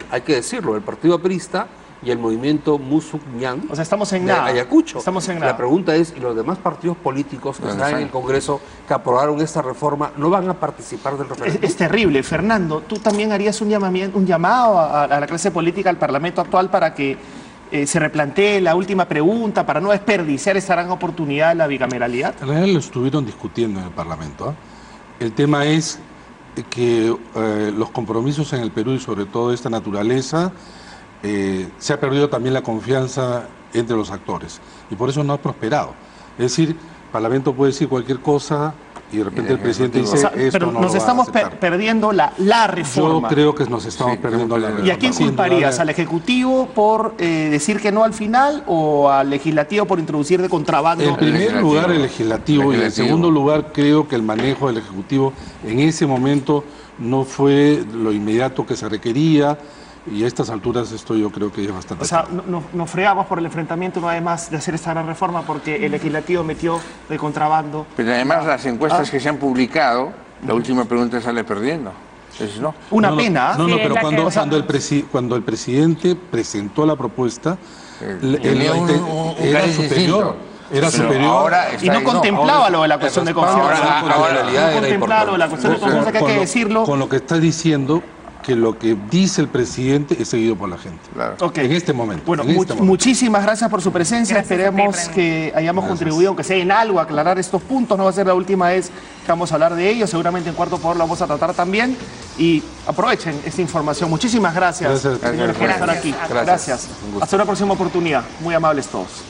Hay que decirlo, el Partido Aprista y el movimiento Musuqñan, o sea, estamos en de nada. Ayacucho. Estamos en nada. La pregunta es, ¿y los demás partidos políticos que están en el Congreso que aprobaron esta reforma no van a participar del referéndum? Es terrible. Fernando, ¿tú también harías un llamado a la clase política, al Parlamento actual, para que se replantee la última pregunta, para no desperdiciar esta gran oportunidad de la bicameralidad? En realidad lo estuvieron discutiendo en el Parlamento. El tema es que los compromisos en el Perú y sobre todo esta naturaleza, se ha perdido también la confianza entre los actores y por eso no ha prosperado. Es decir, el Parlamento puede decir cualquier cosa y de repente el presidente dice, esto pero no nos lo estamos va a aceptar. Perdiendo la reforma. Yo creo que nos estamos perdiendo la reforma. ¿Y a quién culparías? ¿Al Ejecutivo por decir que no al final o al Legislativo por introducir de contrabando? En primer lugar el Legislativo y en segundo lugar creo que el manejo del Ejecutivo en ese momento no fue lo inmediato que se requería. Y a estas alturas esto yo creo que es bastante... O sea, nos fregamos por el enfrentamiento una vez más de hacer esta gran reforma porque el Legislativo metió de contrabando. Pero además las encuestas que se han publicado, la última pregunta sale perdiendo. Entonces, ¿no? Una pena. No, pero cuando el presidente presentó la propuesta, era superior. Era superior. Y no contemplaba lo de la cuestión de confianza. No contemplaba lo de la cuestión de confianza, que hay que decirlo. Con lo que está diciendo, que lo que dice el presidente es seguido por la gente. Claro. Okay. En este momento. Bueno, muchísimas gracias por su presencia. Esperemos que hayamos contribuido, aunque sea en algo, a aclarar estos puntos. No va a ser la última vez que vamos a hablar de ellos. Seguramente en Cuarto Poder lo vamos a tratar también. Y aprovechen esta información. Muchísimas gracias, señores, por estar aquí. Gracias. Hasta una próxima oportunidad. Muy amables todos.